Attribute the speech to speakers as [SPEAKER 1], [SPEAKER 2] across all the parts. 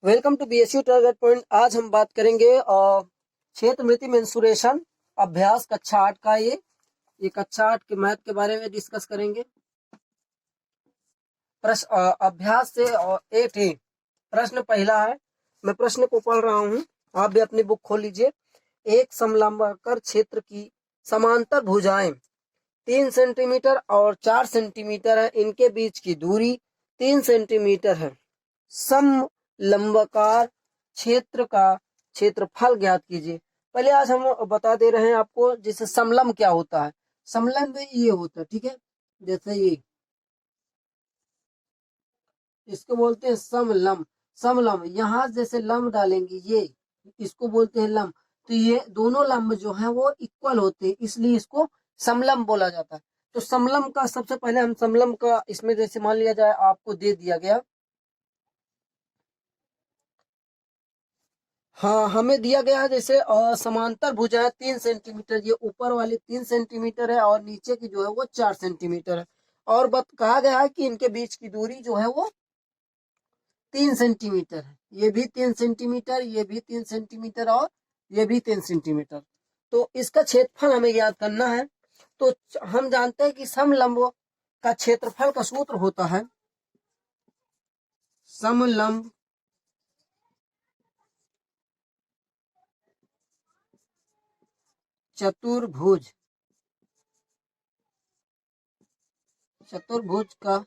[SPEAKER 1] Welcome to BSU target point. आज हम बात करेंगे क्षेत्र मृति मेंसुरेशन अभ्यास कक्षा 8 का। ये कक्षा 8 के मैथ के बारे में डिस्कस करेंगे। प्रश्न अभ्यास से 8 प्रश्न पहला है। मैं प्रश्न को पढ़ रहा हूँ, आप भी अपनी बुक खोल लीजिए। एक समलंबाकार क्षेत्र की समांतर भुजाएं 3 सेंटीमीटर और 4 सेंटीमीटर है। इनके बीच की दूरी 3 सेंटीमीटर है। समलंबाकार क्षेत्र का क्षेत्रफल ज्ञात कीजिए। पहले आज हम बता दे रहे हैं आपको जैसे समलंब क्या होता है। समलंब ये होता है, ठीक है, जैसे ये इसको बोलते हैं समलंब। समलंब यहाँ जैसे लंब डालेंगे, ये इसको बोलते हैं लंब। तो ये दोनों लंब जो है वो इक्वल होते हैं, इसलिए इसको समलंब बोला जाता है। तो समलंब का सबसे पहले हम समलंब का इसमें जैसे मान लिया जाए आपको दे दिया गया, हाँ हमें दिया गया है जैसे समांतर भुजा है 3 सेंटीमीटर, ये ऊपर वाली 3 सेंटीमीटर है और नीचे की जो है वो 4 सेंटीमीटर है। और कहा गया है कि इनके बीच की दूरी जो है वो 3 सेंटीमीटर है। ये भी 3 सेंटीमीटर, ये भी 3 सेंटीमीटर और ये भी 3 सेंटीमीटर। तो इसका क्षेत्रफल हमें याद करना है। तो हम जानते हैं कि समलंब का क्षेत्रफल का सूत्र होता है समलंब चतुर्भुज। चतुर्भुज का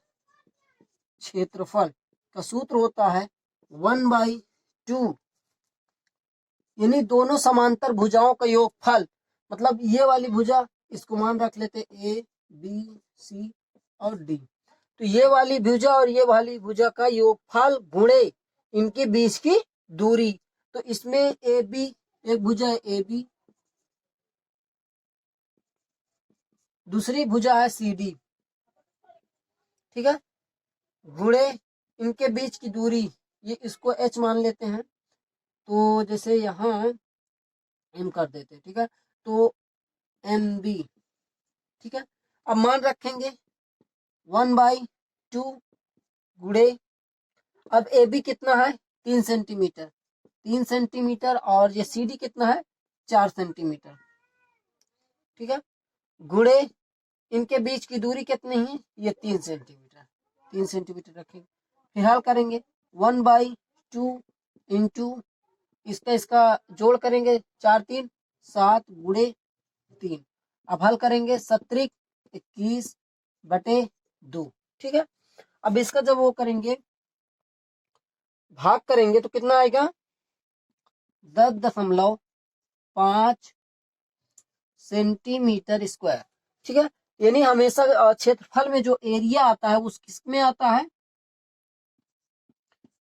[SPEAKER 1] क्षेत्रफल का सूत्र होता है 1/2, यानी दोनों समांतर भुजाओं का योगफल। मतलब ये वाली भुजा, इसको मान रख लेते ए बी सी और डी। तो ये वाली भुजा और ये वाली भुजा का योगफल गुणे इनके बीच की दूरी। तो इसमें ए बी, एक भुजा है ए बी, दूसरी भुजा है सी डी, ठीक है, गुणे इनके बीच की दूरी, ये इसको एच मान लेते हैं। तो जैसे यहाँ एम कर देते हैं, ठीक है, तो एम बी, ठीक है। अब मान रखेंगे 1/2 गुणे, अब ए बी कितना है 3 सेंटीमीटर, 3 सेंटीमीटर और ये सी डी कितना है 4 सेंटीमीटर, ठीक है, गुणे इनके बीच की दूरी कितनी है ये 3 सेंटीमीटर, 3 सेंटीमीटर रखेंगे। फिर हल करेंगे 1/2 इंटू इसका जोड़ करेंगे 4 3 7 गुणे 3। अब हल करेंगे 17 21/2, ठीक है। अब इसका जब वो करेंगे भाग करेंगे तो कितना आएगा 10.5 सेंटीमीटर स्क्वायर, ठीक है। यानी हमेशा क्षेत्रफल में जो एरिया आता है उस किस में आता है,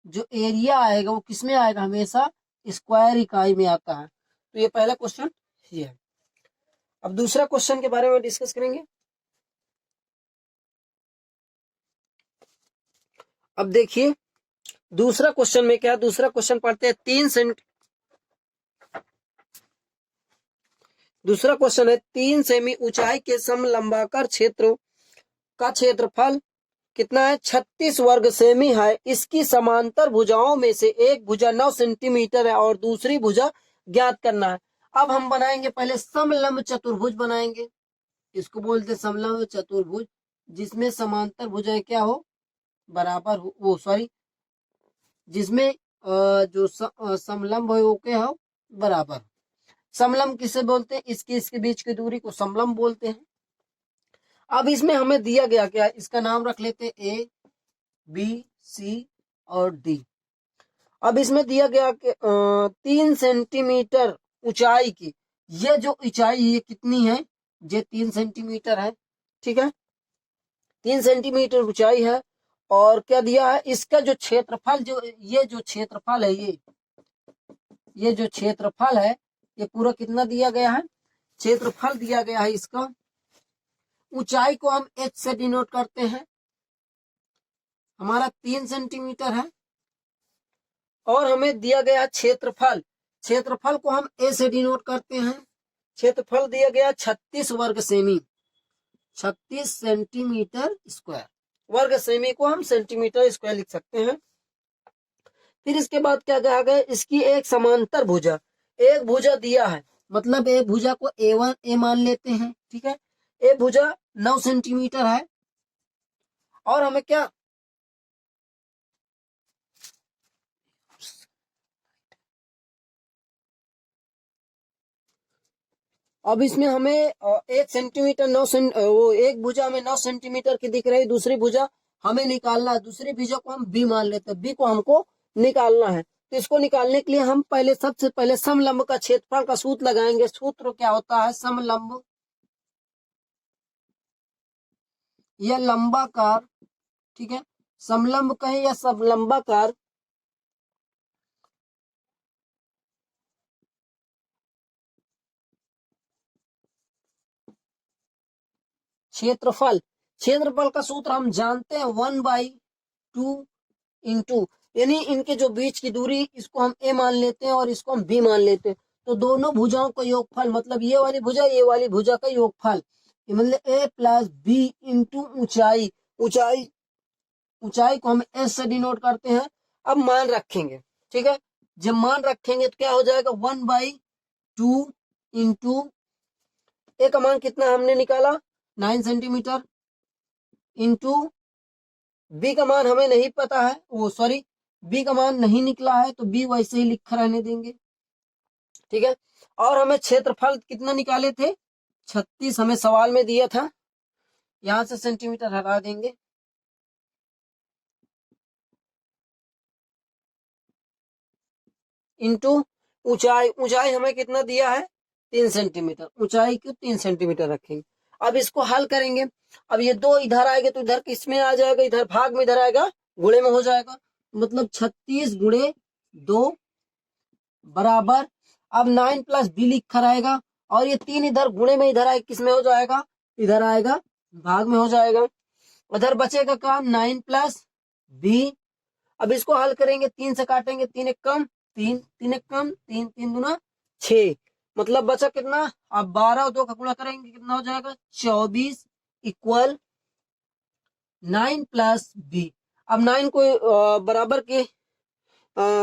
[SPEAKER 1] जो एरिया आएगा वो किस में आएगा, हमेशा स्क्वायर इकाई में आता है। तो ये पहला क्वेश्चन ये है। अब दूसरा क्वेश्चन के बारे में डिस्कस करेंगे। अब देखिए दूसरा क्वेश्चन में क्या, दूसरा क्वेश्चन पढ़ते हैं। दूसरा क्वेश्चन है 3 सेमी ऊंचाई के समलंबाकार क्षेत्र का क्षेत्रफल कितना है 36 वर्ग सेमी है। इसकी समांतर भुजाओं में से एक भुजा 9 सेंटीमीटर है और दूसरी भुजा ज्ञात करना है। अब हम बनाएंगे पहले समलंब चतुर्भुज बनाएंगे, इसको बोलते समलंब चतुर्भुज, जिसमें समांतर भुजाएं क्या हो बराबर हो, वो सॉरी जिसमें जो समलंब है वो क्या हो बराबर। समलंब किसे बोलते हैं, इसके बीच की दूरी को समलंब बोलते हैं। अब इसमें हमें दिया गया क्या, इसका नाम रख लेते हैं ए बी सी और डी। अब इसमें दिया गया कि 3 सेंटीमीटर ऊंचाई की, ये जो ऊंचाई ये कितनी है, ये 3 सेंटीमीटर है, ठीक है, 3 सेंटीमीटर ऊंचाई है। और क्या दिया है, इसका जो क्षेत्रफल, जो ये जो क्षेत्रफल है, ये जो क्षेत्रफल है ये पूरा कितना दिया गया है, क्षेत्रफल दिया गया है। इसका ऊंचाई को हम एच से डिनोट करते हैं, हमारा 3 सेंटीमीटर है। और हमें दिया गया क्षेत्रफल, क्षेत्रफल को हम ए से डिनोट करते हैं। क्षेत्रफल दिया गया 36 वर्ग सेमी, 36 सेंटीमीटर स्क्वायर। वर्ग सेमी को हम सेंटीमीटर स्क्वायर लिख सकते हैं। फिर इसके बाद क्या कहा गया, इसकी एक समांतर भुजा, एक भुजा दिया है, मतलब एक भुजा को A1 ए मान लेते हैं, ठीक है। एक भुजा 9 सेंटीमीटर है और हमें क्या, अब इसमें हमें 1 सेंटीमीटर वो एक भुजा हमें 9 सेंटीमीटर की दिख रही, दूसरी भुजा हमें निकालना है, दूसरी भुजा को हम बी मान लेते हैं, बी को हमको निकालना है। तो इसको निकालने के लिए हम पहले सबसे पहले समलंब का क्षेत्रफल का सूत्र लगाएंगे। सूत्र क्या होता है, समलंब या लंबाकार, ठीक है, समलंब कहें या समलंबाकार क्षेत्रफल, क्षेत्रफल का सूत्र हम जानते हैं 1/2 इंटू, यानी इनके जो बीच की दूरी, इसको हम ए मान लेते हैं और इसको हम बी मान लेते हैं। तो दोनों भुजाओं का योगफल, मतलब ये वाली भुजा ये वाली भुजा का योगफल, मतलब ए प्लस बी इंटू ऊंचाई, ऊंचाई ऊंचाई को हम एस से डिनोट करते हैं। अब मान रखेंगे, ठीक है, जब मान रखेंगे तो क्या हो जाएगा, 1/2 इंटू ए का मान कितना हमने निकाला 9 सेंटीमीटर, इंटू बी का मान हमें नहीं पता है, वो सॉरी बी का मान नहीं निकला है तो बी वैसे ही लिखा रहने देंगे, ठीक है। और हमें क्षेत्रफल कितना निकाले थे, 36 हमें सवाल में दिया था, यहां से सेंटीमीटर हटा देंगे, इंटू ऊंचाई, ऊंचाई हमें कितना दिया है 3 सेंटीमीटर, ऊंचाई को 3 सेंटीमीटर रखेंगे। अब इसको हल करेंगे, अब ये दो इधर आएंगे तो इधर किस में आ जाएगा, इधर भाग में, इधर आएगा गुणे में हो जाएगा, मतलब 36 गुणे 2 बराबर, अब 9 प्लस बी लिखा रहेगा, और ये 3 इधर गुणे में इधर आए किस में हो जाएगा, इधर आएगा भाग में हो जाएगा, उधर बचेगा का 9 प्लस बी। अब इसको हल करेंगे, 3 से काटेंगे, 3 एक कम 3, 3 एक कम 3, 3 दूना 6, मतलब बचा कितना, अब 12 और 2 का गुणा करेंगे कितना हो जाएगा 24 इक्वल 9 प्लस बी। अब 9 को बराबर के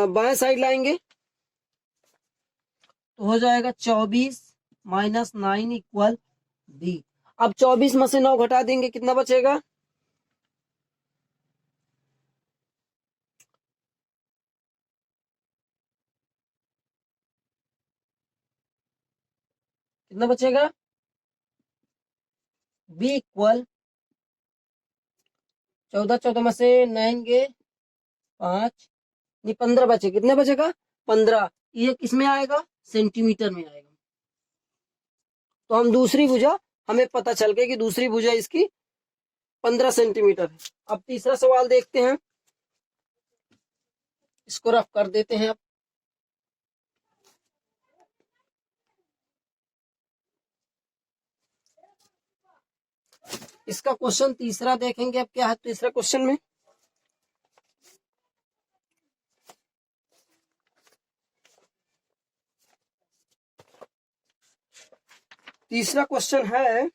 [SPEAKER 1] बाएं साइड लाएंगे तो हो जाएगा 24 माइनस 9 इक्वल बी। अब 24 में से 9 घटा देंगे कितना बचेगा, कितना बचेगा, बी इक्वल 14, 14 में से 9 गए 5, नहीं 15 बचे, कितने बचेगा 15, ये किस में आएगा सेंटीमीटर में आएगा। तो हम दूसरी भुजा, हमें पता चल गया कि दूसरी भुजा इसकी 15 सेंटीमीटर है। अब तीसरा सवाल देखते हैं, इसको रफ कर देते हैं। अब इसका क्वेश्चन तीसरा देखेंगे, अब क्या है तीसरा क्वेश्चन में, तीसरा क्वेश्चन है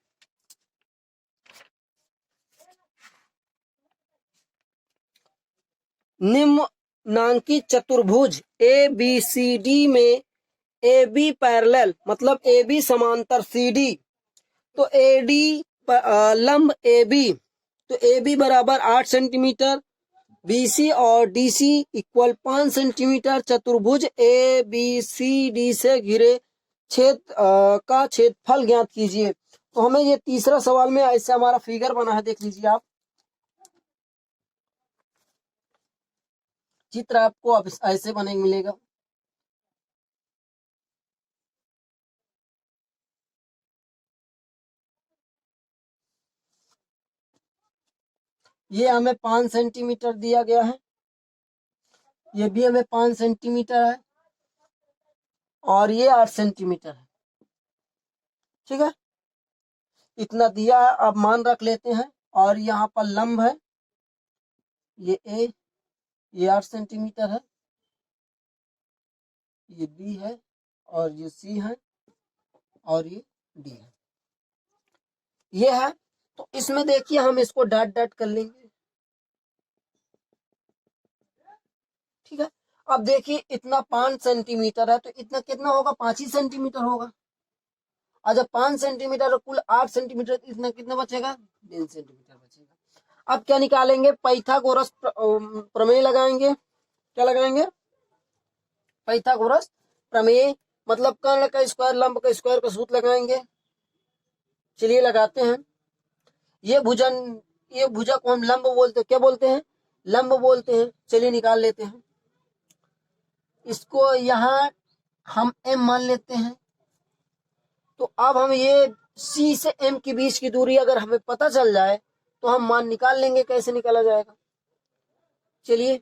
[SPEAKER 1] निम्नांकित चतुर्भुज ए बी सी डी में ए बी पैरेलल, मतलब ए बी समांतर सी डी, तो ए डी लंब ए बी, तो ए बी बराबर 8 सेंटीमीटर, बी सी और डी सी इक्वल 5 सेंटीमीटर, चतुर्भुज ए बी सी डी से घिरे क्षेत्र का क्षेत्रफल ज्ञात कीजिए। तो हमें ये तीसरा सवाल में ऐसे हमारा फिगर बना है, देख लीजिए आप, चित्र आपको अब ऐसे बने मिलेगा। ये हमें 5 सेंटीमीटर दिया गया है, ये भी हमें 5 सेंटीमीटर है, और ये 8 सेंटीमीटर है, ठीक है, इतना दिया है। अब मान रख लेते हैं, और यहाँ पर लंब है, ये ए, ये 8 सेंटीमीटर है, ये बी है, और ये सी है, और ये डी है, ये है। तो इसमें देखिए हम इसको डॉट डॉट कर लेंगे, ठीक है। अब देखिए इतना 5 सेंटीमीटर है, तो इतना कितना होगा, 5 ही सेंटीमीटर होगा। और जब 5 सेंटीमीटर और कुल 8 सेंटीमीटर, इतना कितना बचेगा, 3 सेंटीमीटर बचेगा। अब क्या निकालेंगे, पाइथागोरस प्रमेय लगाएंगे। क्या लगाएंगे, पाइथागोरस प्रमेय, मतलब कर्ण का स्क्वायर लंब का स्क्वायर का सूत्र लगाएंगे। चलिए लगाते हैं। ये भुजा को हम लंब बोलते हैं, क्या बोलते हैं, लंब बोलते हैं। चलिए निकाल लेते हैं इसको, यहाँ हम m मान लेते हैं। तो अब हम ये C से M के बीच की दूरी अगर हमें पता चल जाए तो हम मान निकाल लेंगे। कैसे निकाला जाएगा, चलिए।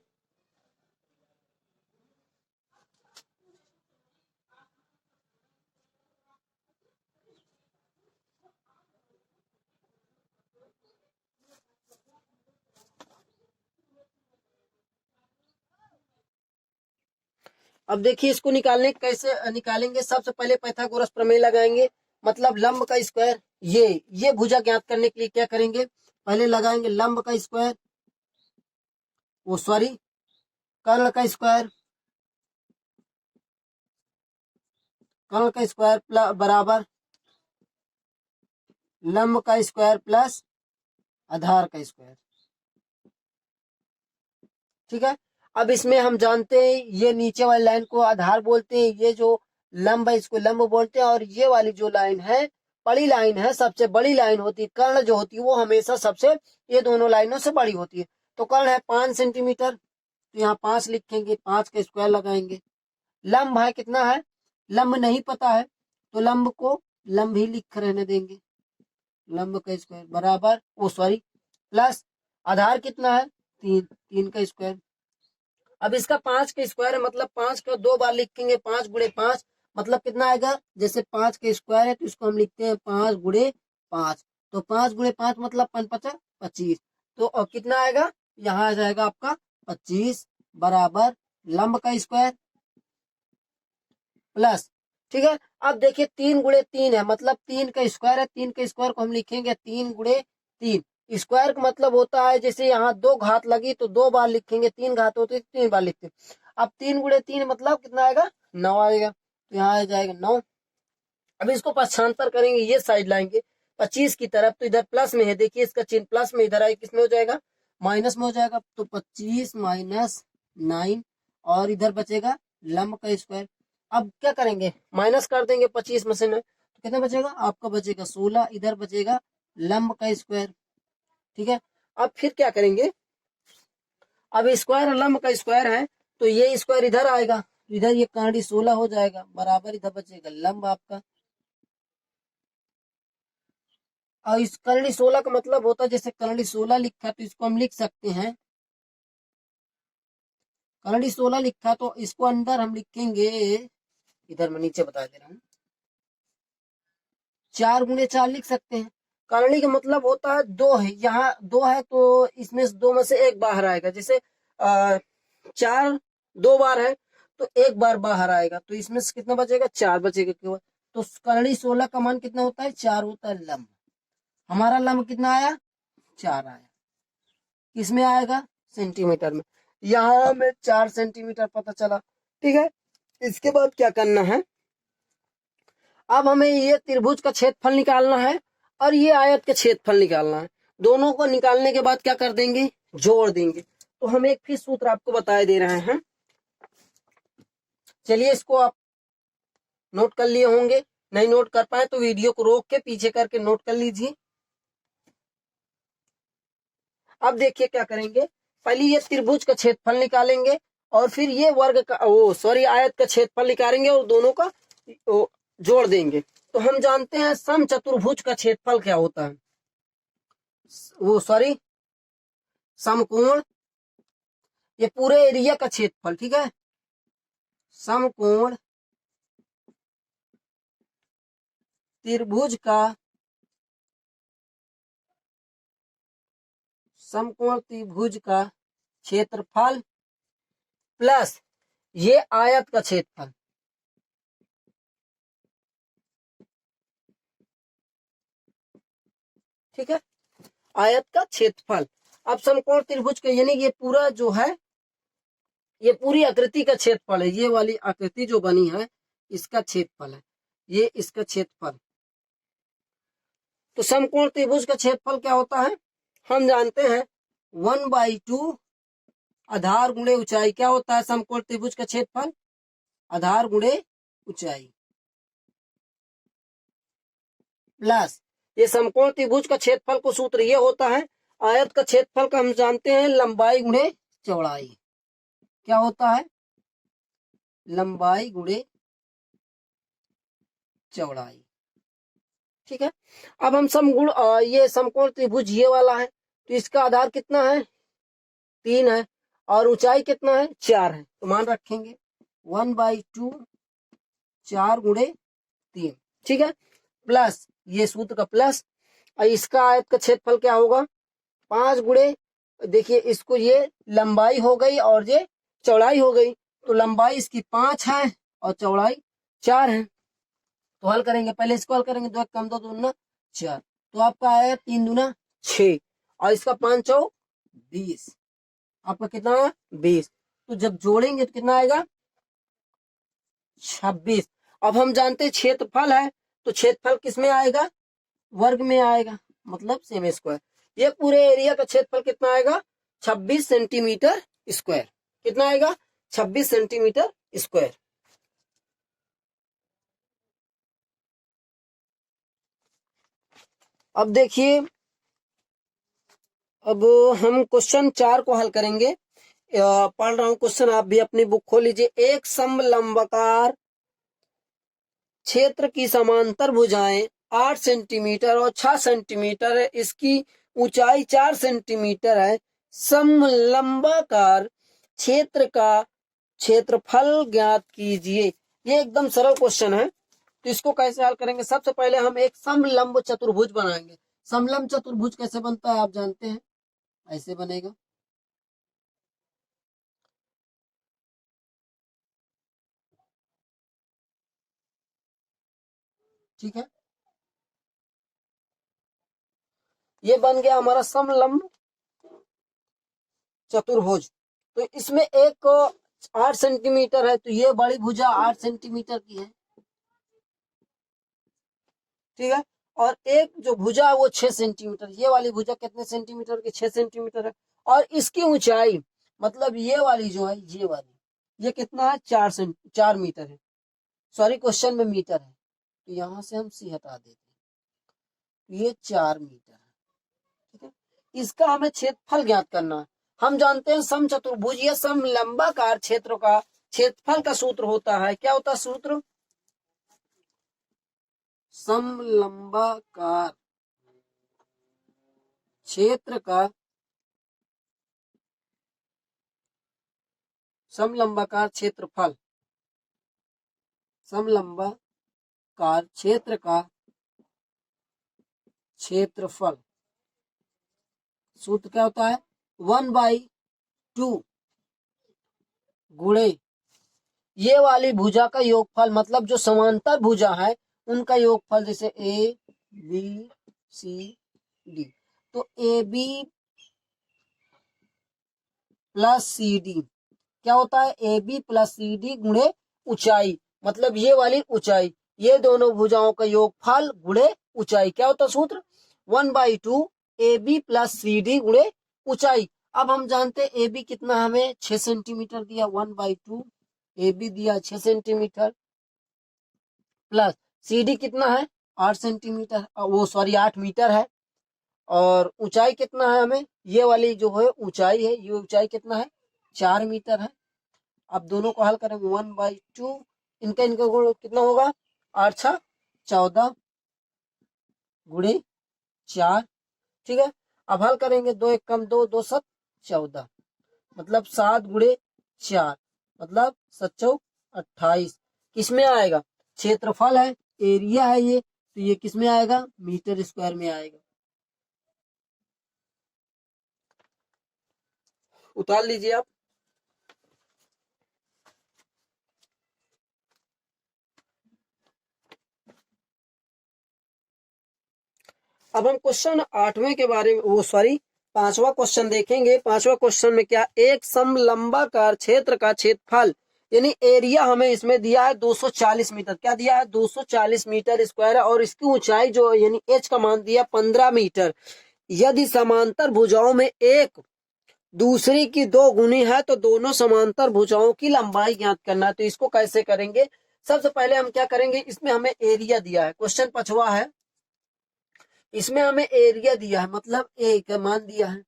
[SPEAKER 1] अब देखिए इसको निकालने कैसे निकालेंगे, सबसे पहले पाइथागोरस प्रमेय लगाएंगे। मतलब लंब का स्क्वायर, ये भुजा ज्ञात करने के लिए क्या करेंगे, पहले लगाएंगे लंब का स्क्वायर, वो सॉरी कर्ण का स्क्वायर, कर्ण का स्क्वायर बराबर लंब का स्क्वायर प्लस आधार का स्क्वायर। ठीक है। अब इसमें हम जानते हैं ये नीचे वाली लाइन को आधार बोलते हैं, ये जो लंब है इसको लंब बोलते हैं, और ये वाली जो लाइन है बड़ी लाइन है, सबसे बड़ी लाइन होती है कर्ण जो होती है वो हमेशा सबसे, ये दोनों लाइनों से बड़ी होती है। तो कर्ण है 5 सेंटीमीटर, तो यहाँ 5 लिखेंगे, 5 का स्क्वायर लगाएंगे। लंब है कितना है, लंब नहीं पता है तो लंब को लंब ही लिख रहने देंगे, लंब का स्क्वायर बराबर ओ सॉरी प्लस आधार कितना है 3, 3 का स्क्वायर। अब इसका 5 का स्क्वायर है, मतलब 5 का 2 बार लिखेंगे, 5 गुणे 5 मतलब कितना आएगा, जैसे 5 का स्क्वायर है तो इसको हम लिखते हैं 5 गुणे 5, तो 5 गुणे 5 मतलब 5 25, तो अब कितना आएगा, यहाँ आ जाएगा आपका 25 बराबर लंब का स्क्वायर प्लस। ठीक है। अब देखिए 3 गुणे 3 है, मतलब 3 का स्क्वायर है, 3 का स्क्वायर को हम लिखेंगे 3 गुणे 3। स्क्वायर का मतलब होता है जैसे यहाँ 2 घात लगी तो 2 बार लिखेंगे, 3 घात होती है 3 बार लिखते हैं। अब 3 गुणे 3 मतलब कितना आएगा, 9 आएगा, तो यहाँ आ जाएगा 9। अब इसको पक्षांतर करेंगे, ये साइड लाएंगे 25 की तरफ, तो इधर प्लस में है, देखिए इसका चिन्ह प्लस में, इधर आए किसमें हो जाएगा, माइनस में हो जाएगा, तो 25 माइनस 9, और इधर बचेगा लंब का स्क्वायर। अब क्या करेंगे, माइनस कर देंगे 25 में से 9, तो कितना बचेगा आपका, बचेगा 16, इधर बचेगा लंब का स्क्वायर। ठीक है। अब फिर क्या करेंगे, अब स्क्वायर और लंब का स्क्वायर है तो ये स्क्वायर इधर आएगा, इधर ये कहानी 16 हो जाएगा बराबर, इधर बचेगा लंब आपका। और इस करणी 16 का मतलब होता है, जैसे करणी 16 लिखा तो इसको हम लिख सकते हैं, करणी 16 लिखा तो इसको अंदर हम लिखेंगे, इधर मैं नीचे बता दे रहा हूँ, 4 गुणे 4 लिख सकते हैं। करणी का मतलब होता है 2 है, यहाँ 2 है तो इसमें 2 में से एक बाहर आएगा, जैसे 4 2 बार है तो एक बार बाहर आएगा, तो इसमें से कितना बचेगा, 4 बचेगा केवल। तो करणी 16 का मान कितना होता है, 4 होता है लंब। हमारा लंब कितना आया, 4 आया। किसमें आएगा, सेंटीमीटर में। यहाँ हमें 4 सेंटीमीटर पता चला। ठीक है। इसके बाद क्या करना है, अब हमें ये त्रिभुज का क्षेत्रफल निकालना है और ये आयत का क्षेत्रफल निकालना है। दोनों को निकालने के बाद क्या कर देंगे, जोड़ देंगे। तो हम एक फिर सूत्र आपको बताए दे रहे हैं, चलिए इसको आप नोट कर लिए होंगे, नहीं नोट कर पाए तो वीडियो को रोक के पीछे करके नोट कर लीजिए। अब देखिए क्या करेंगे, पहले ये त्रिभुज का क्षेत्रफल निकालेंगे और फिर ये वर्ग का आयत का क्षेत्रफल निकालेंगे और दोनों का जोड़ देंगे। तो हम जानते हैं समचतुर्भुज का क्षेत्रफल क्या होता है, समकोण, ये पूरे एरिया का क्षेत्रफल। ठीक है। समकोण त्रिभुज का, समकोण त्रिभुज का क्षेत्रफल प्लस ये आयत का क्षेत्रफल। ठीक है। आयत का क्षेत्रफल। अब समकोण त्रिभुज का यानी ये पूरा जो है ये पूरी आकृति का क्षेत्रफल है, ये वाली आकृति जो बनी है इसका क्षेत्रफल है, ये इसका क्षेत्रफल। तो समकोण त्रिभुज का क्षेत्रफल क्या होता है, हम जानते हैं 1/2 आधार गुणे ऊंचाई। क्या होता है समकोण त्रिभुज का क्षेत्रफल, आधार गुणे ऊंचाई, प्लस ये समकोण त्रिभुज का क्षेत्रफल को सूत्र ये होता है, आयत का क्षेत्रफल का हम जानते हैं लंबाई गुणे चौड़ाई। क्या होता है, लंबाई गुणे चौड़ाई। ठीक है, अब हम समगुण ये समकोण त्रिभुज ये वाला है, तो इसका आधार कितना है, 3 है, और ऊंचाई कितना है, 4 है। तो मान रखेंगे 1/2 4 गुणे 3। ठीक है, प्लस ये सूत्र का प्लस, और इसका आयत का क्षेत्रफल क्या होगा, 5 गुणे, देखिए इसको ये लंबाई हो गई और ये चौड़ाई हो गई, तो लंबाई इसकी 5 है और चौड़ाई 4 है। तो हल करेंगे, पहले इसको हल करेंगे, 2 कम 2 दूना 4, तो आपका आया 3 दूना 6, और इसका 5 चौ 20, आपका कितना आया 20। तो जब जोड़ेंगे तो कितना आएगा 26। अब हम जानते हैं क्षेत्रफल है, तो क्षेत्रफल किस में आएगा, वर्ग में आएगा, मतलब सेमी स्क्वायर। ये पूरे एरिया का क्षेत्रफल कितना आएगा, 26 सेंटीमीटर स्क्वायर। कितना आएगा, 26 सेंटीमीटर स्क्वायर। अब देखिए, अब हम क्वेश्चन 4 को हल करेंगे। पढ़ रहा हूं क्वेश्चन, आप भी अपनी बुक खोल लीजिए। एक समलंबाकार क्षेत्र की समांतर भुजाएं 8 सेंटीमीटर और 6 सेंटीमीटर है, इसकी ऊंचाई 4 सेंटीमीटर है। समलंबाकार क्षेत्र का क्षेत्रफल ज्ञात कीजिए। ये एकदम सरल क्वेश्चन है, तो इसको कैसे हल करेंगे, सबसे पहले हम एक समलंब चतुर्भुज बनाएंगे। समलंब चतुर्भुज कैसे बनता है आप जानते हैं, ऐसे बनेगा। ठीक है, ये बन गया हमारा समलंब चतुर्भुज। तो इसमें एक 8 सेंटीमीटर है, तो ये बड़ी भुजा 8 सेंटीमीटर की है। ठीक है, और एक जो भुजा है वो 6 सेंटीमीटर, ये वाली भुजा कितने सेंटीमीटर की, 6 सेंटीमीटर है। और इसकी ऊंचाई, मतलब ये वाली जो है, ये वाली, ये कितना है, 4 मीटर है। सॉरी, क्वेश्चन में मीटर है, तो यहां से हम सी हटा देते हैं, ये 4 मीटर है। ठीक है, इसका हमें क्षेत्रफल ज्ञात करना है। हम जानते हैं समचतुर्भुज या समलंबाकार क्षेत्र का क्षेत्रफल का सूत्र होता है, क्या होता है सूत्र, समलंबाकार क्षेत्र का, समलंबाकार क्षेत्रफल, समलंबाकार क्षेत्र का क्षेत्रफल सूत्र क्या होता है, 1/2 गुणे ये वाली भुजा का योगफल, मतलब जो समांतर भुजा है उनका योगफल, जैसे ए बी सी डी, तो A B plus C D क्या होता है, A B plus C D गुणे ऊंचाई, मतलब ये वाली ऊंचाई, ये दोनों भुजाओं का योगफल गुणे ऊंचाई, क्या होता है सूत्र, 1/2 A B plus C D गुणे ऊंचाई। अब हम जानते हैं ए बी कितना, हमें 6 सेंटीमीटर दिया, 1/2 ए बी दिया 6 सेंटीमीटर, प्लस सी डी कितना है 8 सेंटीमीटर, वो सॉरी 8 मीटर है, और ऊंचाई कितना है, हमें ये वाली जो है ऊंचाई है, ये ऊंचाई कितना है 4 मीटर है। अब दोनों को हल करेंगे, 1/2 इनका इनका गुण कितना होगा, 8 6 14 गुणे 4। ठीक है, अब हल करेंगे, 2 1 कम 2 2 7 14, मतलब 7 गुणे 4, मतलब 7 चौक 28। किसमें आएगा, क्षेत्रफल है, एरिया है ये, तो ये किसमें आएगा, मीटर स्क्वायर में आएगा। उतार लीजिए आप। अब हम क्वेश्चन 8वें के बारे में, वो सॉरी पांचवा क्वेश्चन देखेंगे। पांचवा क्वेश्चन में क्या, एक समलंबाकार क्षेत्र का क्षेत्रफल यानी एरिया हमें इसमें दिया है 240 मीटर। क्या दिया है, 240 मीटर स्क्वायर है, और इसकी ऊंचाई जो यानी एच का मान दिया 15 मीटर। यदि समांतर भुजाओं में एक दूसरी की दो गुनी है तो दोनों समांतर भुजाओं की लंबाई ज्ञात करना है। तो इसको कैसे करेंगे, सबसे पहले हम क्या करेंगे, इसमें हमें एरिया दिया है, क्वेश्चन पांचवा है, इसमें हमें एरिया दिया है, मतलब ए का मान दिया है,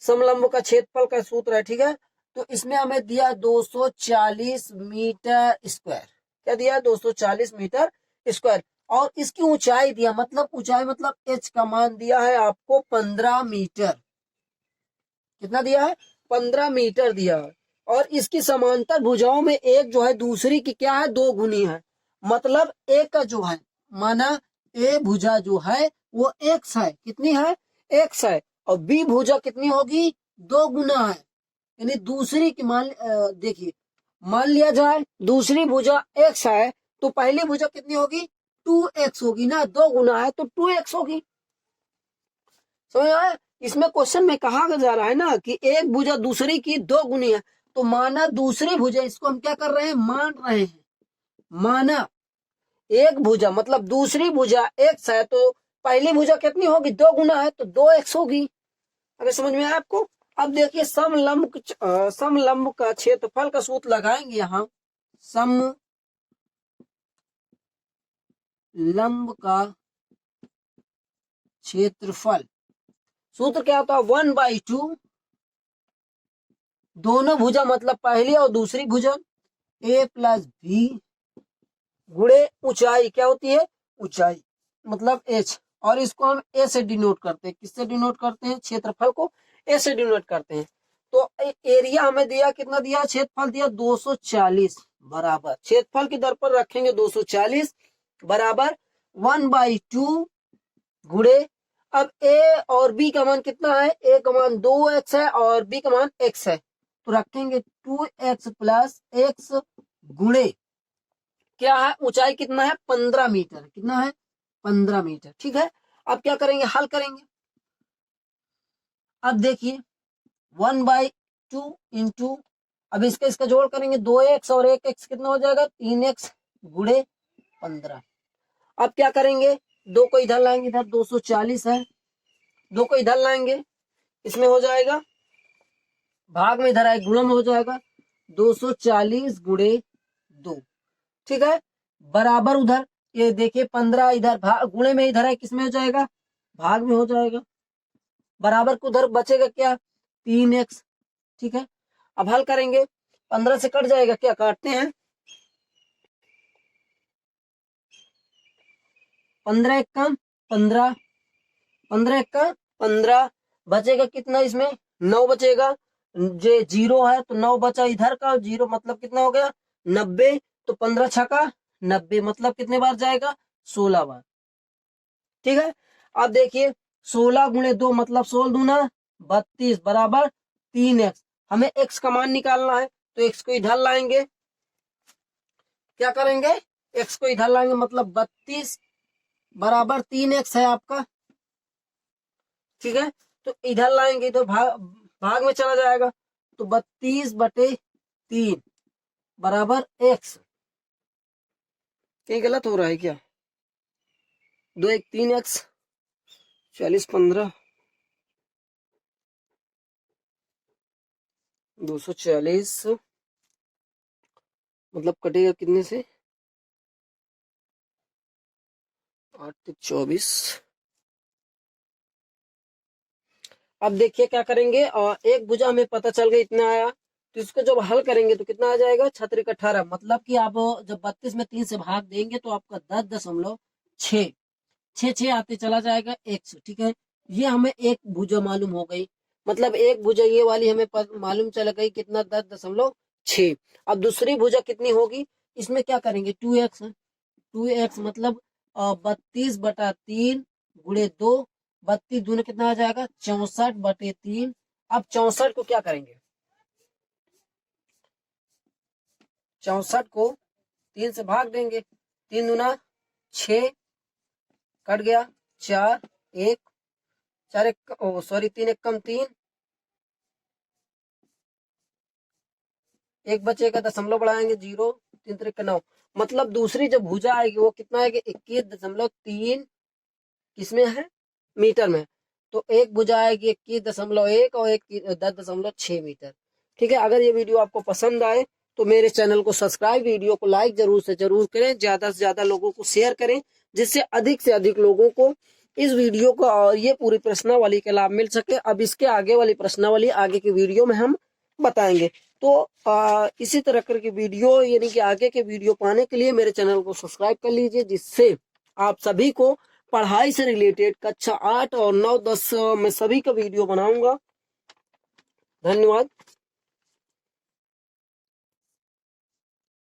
[SPEAKER 1] समलंब का क्षेत्रफल का सूत्र है, ठीक है। तो इसमें हमें दिया 240 मीटर स्क्वायर। क्या दिया, 240 मीटर स्क्वायर, और इसकी ऊंचाई दिया, मतलब ऊंचाई मतलब एच का मान दिया है आपको 15 मीटर। कितना दिया है, 15 मीटर दिया है। और इसकी समांतर भुजाओं में एक जो है दूसरी की क्या है, दो गुनी है। मतलब एक का जो है, माना ए भुजा जो है वो एक्स है, कितनी है, एक्स है, और बी भुजा कितनी होगी, दो गुना है, यानी दूसरी की मान देखिए, मान लिया जाए दूसरी भुजा एक्स है तो पहली भुजा कितनी होगी, 2x होगी ना, दो गुना है तो 2x होगी। समझ आया, इसमें क्वेश्चन में कहा जा रहा है ना कि एक भुजा दूसरी की दो गुनी है, तो माना दूसरी भुजा, इसको हम क्या कर रहे हैं, मान रहे हैं, माना एक भुजा मतलब दूसरी भुजा एक्स है तो पहली भुजा कितनी होगी, दो गुना है तो 2x होगी। अगर समझ में आया आपको। अब देखिए समलंब का क्षेत्रफल का सूत्र लगाएंगे यहाँ, समलंब का क्षेत्रफल सूत्र क्या होता है, 1/2 दोनों भुजा मतलब पहली और दूसरी भुजा a प्लस बी गुणे ऊंचाई, क्या होती है, ऊंचाई मतलब h, और इसको हम a से डिनोट करते हैं, किससे डिनोट करते हैं, क्षेत्रफल को a से डिनोट करते हैं। तो एरिया हमें दिया, कितना दिया, क्षेत्रफल दिया 240 बराबर, क्षेत्रफल की दर पर रखेंगे 240 बराबर 1/2 गुणे, अब a और b का मान कितना है, a का मान 2x है और b का मान x है, तो रखेंगे 2x प्लस x गुणे क्या है, ऊंचाई कितना है, 15 मीटर, कितना है, 15 मीटर, ठीक है। अब क्या करेंगे, हल करेंगे। अब देखिए 1/2 इंटू, अब इसका जोड़ करेंगे, 2x और 1x कितना हो जाएगा, 3x गुणे 15। अब क्या करेंगे, दो को इधर लाएंगे, इधर 240 है, दो को इधर लाएंगे, इसमें हो जाएगा भाग में, इधर आए गुणन हो जाएगा 240 गुणे 2, ठीक है, बराबर उधर ये देखिए 15 इधर भाग गुणे में इधर है, किसमें हो जाएगा, भाग में हो जाएगा, बराबर को उधर बचेगा क्या, 3x, ठीक है। अब हल करेंगे, 15 से कट जाएगा, क्या काटते हैं, 15 एक कम 15, 15 एक का 15, बचेगा कितना, इसमें 9 बचेगा, जे 0 है तो 9 बचा इधर का, 0 मतलब कितना हो गया 90, तो 15 छका 90 मतलब कितने बार जाएगा, 16 बार, ठीक है। अब देखिए 16 गुणे 2 मतलब 16 दूना 32 बराबर 3x, हमें x का मान निकालना है तो x को इधर लाएंगे, क्या करेंगे, x को इधर लाएंगे मतलब 32 बराबर 3x है आपका, ठीक है। तो इधर लाएंगे तो भाग में चला जाएगा, तो 32/3 बराबर x, कहीं गलत हो रहा है क्या, 2 1 3x 40 15 240 मतलब कटेगा कितने से, 8 24। अब देखिए क्या करेंगे, और एक भुजा हमें पता चल गया इतना आया, तो इसको जब हल करेंगे तो कितना आ जाएगा, 6 18, मतलब कि आप जब 32 में 3 से भाग देंगे तो आपका 10.6 6 आते चला जाएगा x, ठीक है। ये हमें एक भुजा मालूम हो गई, मतलब एक भुजा ये वाली हमें मालूम चल गई कितना, 10.6। अब दूसरी भुजा कितनी होगी, इसमें क्या करेंगे 2x मतलब 32/3 गुणे 2, 32 दूनी कितना आ जाएगा 64/3। अब 64 को क्या करेंगे, 64 को 3 से भाग देंगे, 3 दूना 6 कट गया 4 1 4 एक सॉरी 3 एक कम 3, एक बचेगा, दशमलव बढ़ाएंगे 0, 3 3 9। मतलब दूसरी जो भुजा आएगी वो कितना आएगी 21.3 किसमें है, मीटर में। तो एक भुजा आएगी 21.1 और एक 10.6 मीटर। ठीक है, अगर ये वीडियो आपको पसंद आए तो मेरे चैनल को सब्सक्राइब, वीडियो को लाइक जरूर से जरूर करें, ज्यादा से ज्यादा लोगों को शेयर करें, जिससे अधिक से अधिक लोगों को इस वीडियो को और ये पूरी प्रश्नावली का लाभ मिल सके। अब इसके आगे वाली प्रश्नावली आगे की वीडियो में हम बताएंगे। तो इसी तरह करके वीडियो यानी कि आगे के वीडियो पाने के लिए मेरे चैनल को सब्सक्राइब कर लीजिए, जिससे आप सभी को पढ़ाई से रिलेटेड कक्षा 8 और 9 10 में सभी का वीडियो बनाऊंगा। धन्यवाद।